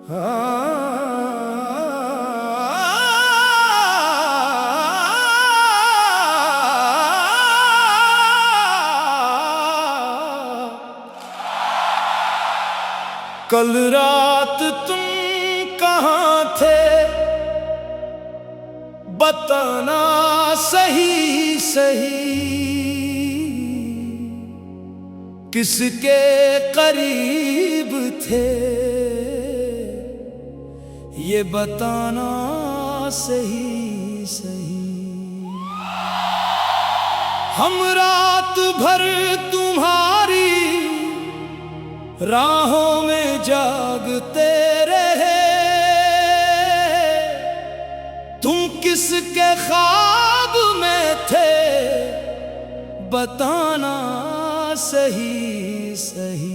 कल रात तुम कहाँ थे, बताना सही सही। किसके करीब थे, ये बताना सही सही। हम रात भर तुम्हारी राहों में जागते रहे। तुम किसके ख्वाब में थे, बताना सही सही।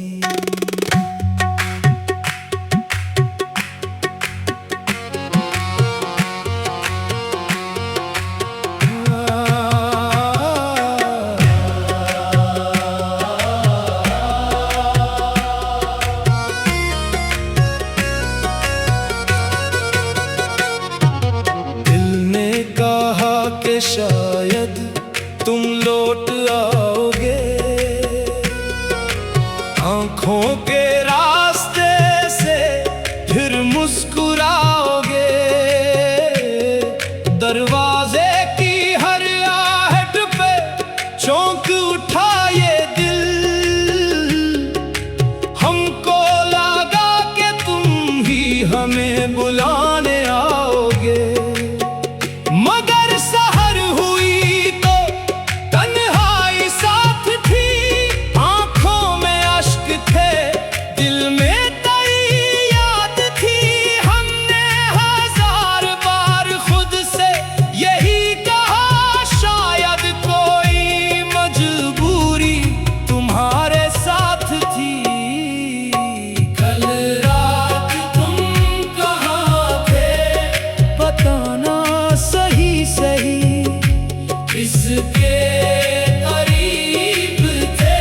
शायद तुम लौट आओगे, आंखों के रास्ते से फिर मुस्कुराओगे। दरवाजे की हर आहट पे चौंक उठा ये दिल। हमको लगा कि तुम ही हमें बुलाने आओगे, मगर किसके करीब थे,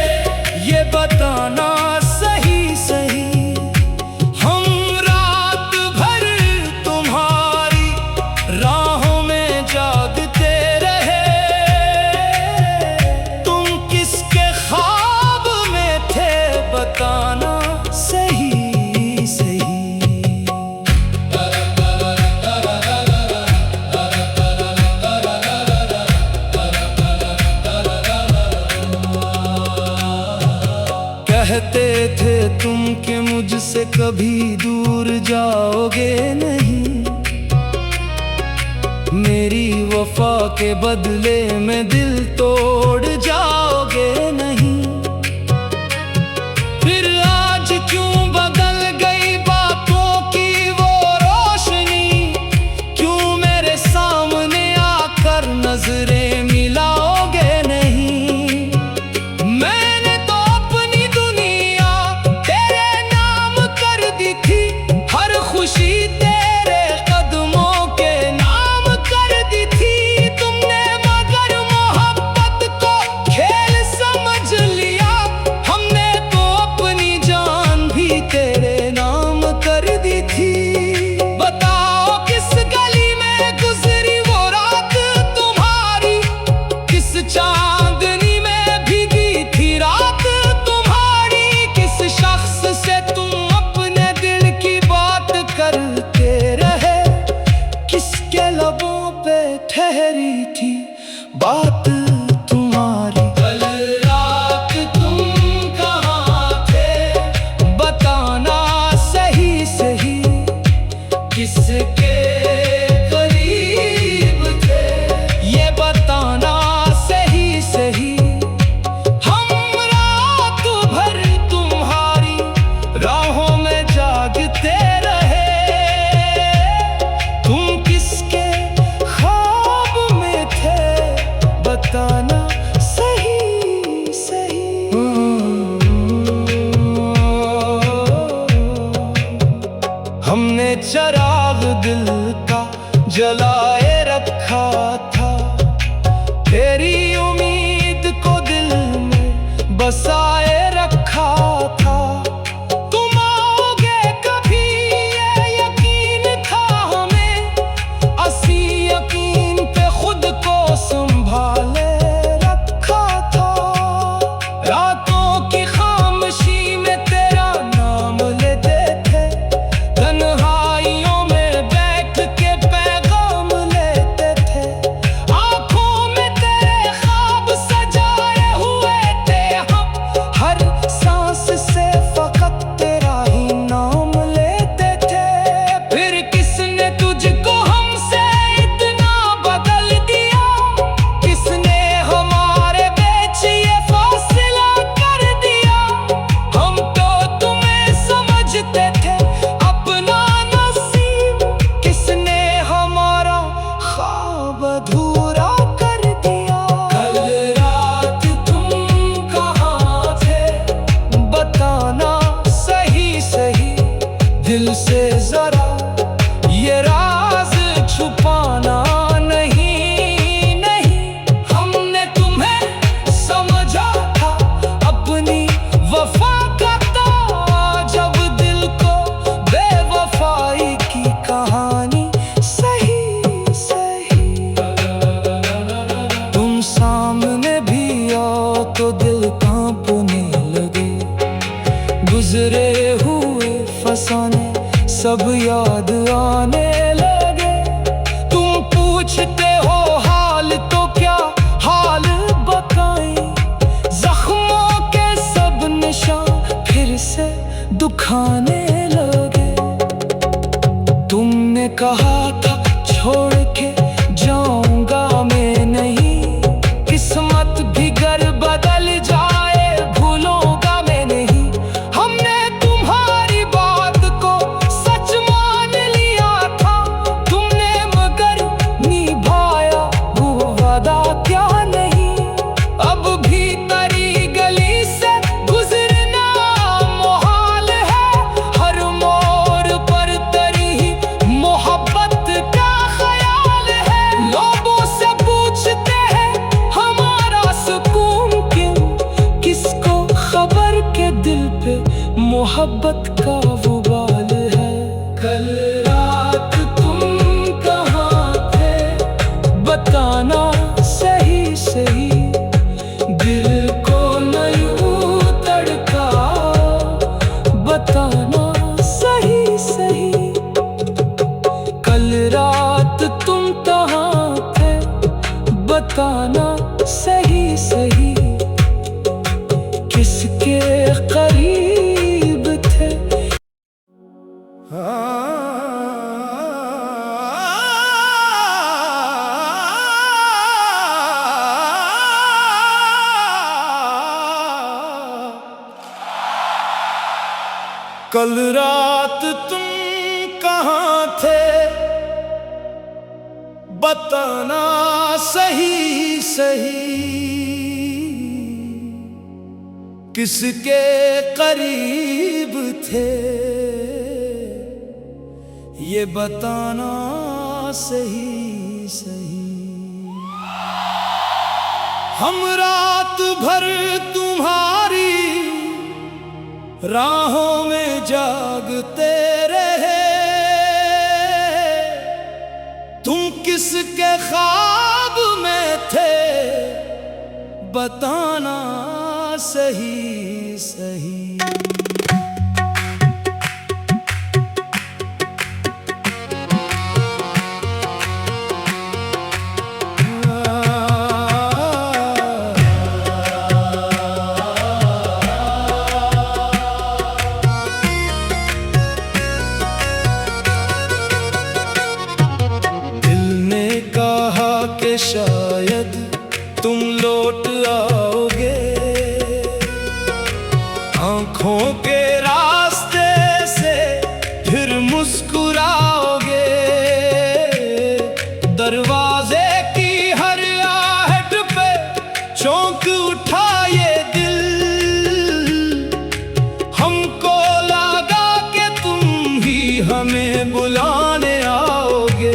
ये बताना सही सही। हम रात भर तुम्हारी राहों में जागते रहे। तुम किसके ख्वाब में थे, बताना सही सही। कहते थे तुम कि मुझसे कभी दूर जाओगे नहीं। मेरी वफा के बदले में दिल तोड़ जाओगे नहीं। फिर आज क्यों बदल गई बातों की वो रोशनी, क्यों मेरे सामने आकर नजरें मिलाओगे नहीं। खुशी तेरे कदमों के नाम कर दी थी तुमने, मगर मोहब्बत को खेल समझ लिया हमने तो। अपनी जान भी तेरे नाम कर दी थी। बताओ किस गली में गुजरी वो रात तुम्हारी, किस चांदनी में भीगी थी रात तुम्हारी। किस शख्स से तुम अपने दिल की बात करते रहे, किसके लबों पे ठहरी थी बात तुम्हारी। कल रात तुम कहाँ थे, बताना सही सही। किसके करीब थे, ये बताना सही सही। हम रात भर तुम्हारी राहों में जागते रहे। तुम किसके ख्वाब में थे, बताना सही सही। हमने चराग दिल का जलाए रखा था, तेरी उम्मीद को दिल में बसाए रखा था। तुम आओगे कभी ये दिल से जरा ये राज छुपाना नहीं, नहीं। हमने तुम्हें समझा था अपनी वफा का ताज, जब दिल को बेवफाई की कहानी सही सही। तुम सामने भी आओ तो दिल कांपने लगे, गुजरे हुए फसाने सब याद आने लगे। तुम पूछते हो हाल तो क्या हाल बताएं, जख्मों के सब निशान फिर से दुखाने लगे। तुमने कहा था छोड़ के जाऊंगा मैं नहीं, किस्मत भी गर बदल जाए भूलूंगा मैं नहीं। हमने तुम्हारी बात को सच मान लिया था, तुमने मगर निभाया वो वादा क्या नहीं। अब भी तेरी गली से गुजरना मुहाल है, हर मोड़ पर तेरी ही मोहब्बत का ख्याल है। लोगों से पूछते हैं हमारा सुकून क्यों, किसको खबर के दिल पे मोहब्बत का वो बाल है। कल रात तुम कहाँ थे बताना सही सही, दिल को न यूं तड़का बताना सही सही। कल रात तुम कहाँ थे बताना सही सही, किसके करीब थे। कल रात तुम कहाँ थे बताना सही सही, किसके करीब थे ये बताना सही सही। हम रात भर तुम्हारी राहों में जागते रहे, तुम किसके ख्वाब में थे बताना सही सही। शायद तुम लौट आओगे, आंखों के रास्ते से फिर मुस्कुराओगे। दरवाजे की हर आहट पे चौंक उठा ये दिल, हमको लगा कि तुम ही हमें बुलाने आओगे।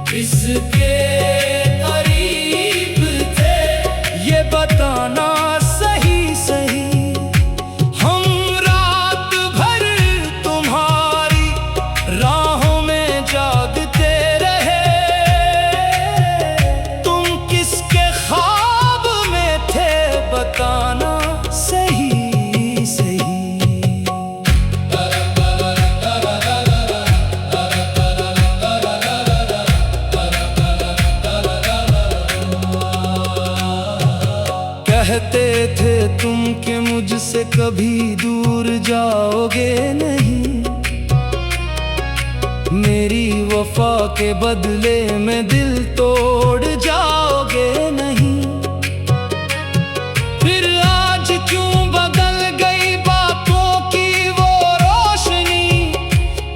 किसके करीब थे ये बताना सही सही। हम रात भर तुम्हारी राहों में जागते रहे, तुम किसके ख्वाब में थे बताना सही सही। कहते थे तुम कि मुझसे कभी दूर जा के बदले में दिल तोड़ जाओगे नहीं। फिर आज क्यों बदल गई बातों की वो रोशनी,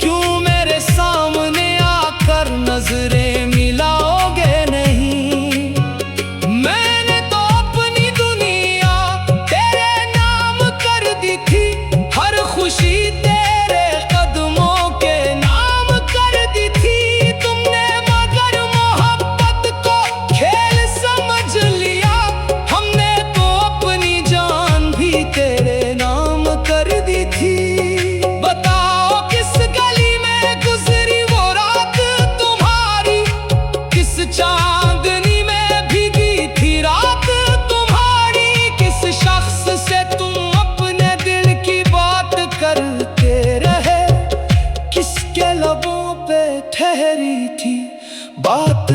क्यों मेरे सामने आकर नजरें मिलाओगे नहीं। मैंने तो अपनी दुनिया तेरे नाम कर दी थी, हर खुशी तेरे कदमों के नाम कर दी थी। तुमने मगर मोहब्बत को खेल समझ लिया, हमने तो अपनी जान भी तेरे नाम कर दी थी। बताओ किस गली में गुजरी वो रात तुम्हारी, किस चांदनी में भीगी थी रात तुम्हारी। किस शख्स से तुम अपने दिल की बात करते रहे, किसके लबों पे ठहरी थी बात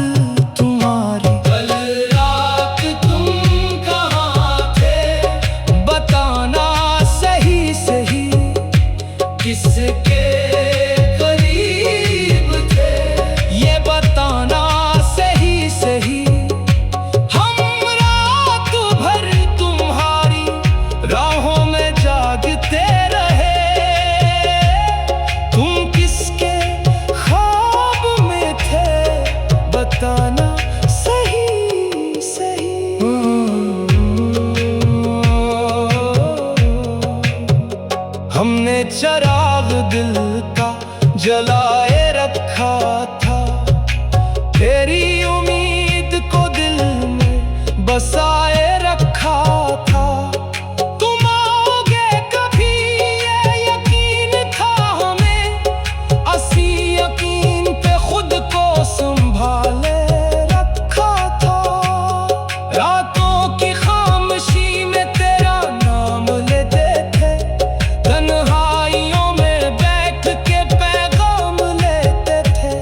तुम्हारी। कल रात तुम कहाँ थे बताना सही सही, किसके करीब थे ये बताना सही सही। हम रात भर तुम्हारी राहों में जागते रहे, तुम किसके ख्वाब में थे बताना सही सही। हमने चराग दिल का जलाए रखा था, तेरी उम्मीद को दिल में बसाए रखा था। तुम आओगे कभी ये यकीन था हमें, असी यकीन पे खुद को संभाले रखा था। रातों की खामोशी में तेरा नाम लेते थे, तन्हाइयों में बैठ के पैगाम लेते थे।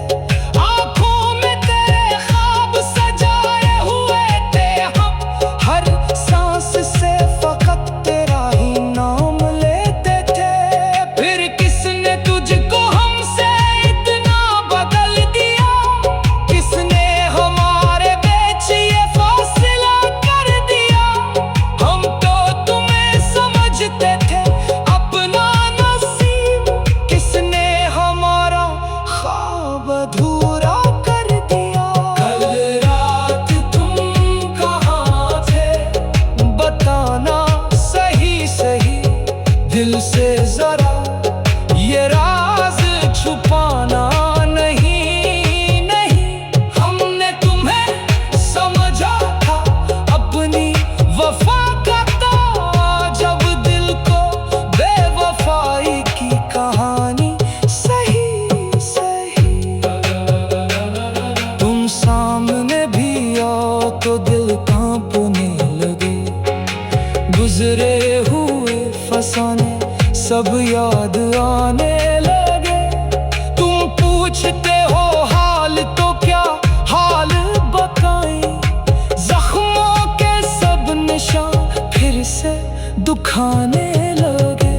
आंखों में तेरे ख्वाब सजाए हुए थे हम, हर सांस से फकत तेरा ही नाम लेते थे। फिर किसने तुझको हमसे इतना बदल दिया, किसने हमारे बीच ये फासला कर दिया। हम तो तुम्हें समझते थे अपना नसीब, किसने हमारा ख्वाब अधूरा कर दिया। कल रात तुम कहाँ थे बताना सही सही, दिल से जरा ये राज छुपाना नहीं नहीं। हमने तुम्हें समझा था अपनी वफा का ताज, जब दिल को बेवफाई की कहानी सही सही। तुम सामने भी आओ तो दिल कांपने लगे, गुजरे हुए फसाने सब याद आने लगे। तुम पूछते हो हाल तो क्या हाल बताएं, जख्मों के सब निशान फिर से दुखाने लगे।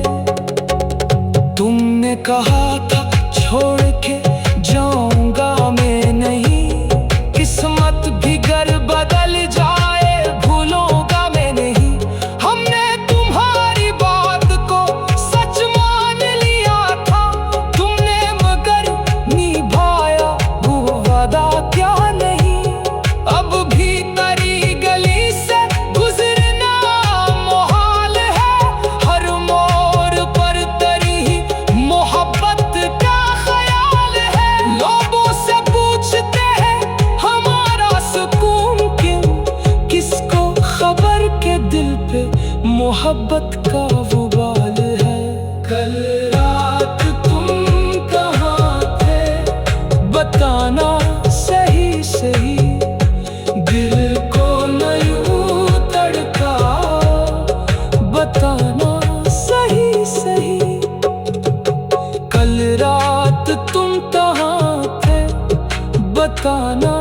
तुमने कहा था छोड़ के जाऊंगा मैं नहीं, किस्मत भी गर बदल जाए भूलूंगा मैं नहीं। हमने तुम्हारी बात को सच मान लिया था, तुमने मगर निभाया वो वादा क्या नहीं। अब भी तेरी गली से गुजरना मुहाल है, हर मोड़ पर तेरी ही मोहब्बत का ख्याल है। लोगों से पूछते हैं हमारा सुकून क्यों, किसको खबर के दिल पे मोहब्बत का वो बाल है। कल रात तुम कहाँ थे बताना सही सही, दिल को न यूं तड़का बताना सही सही। कल रात तुम कहाँ थे बताना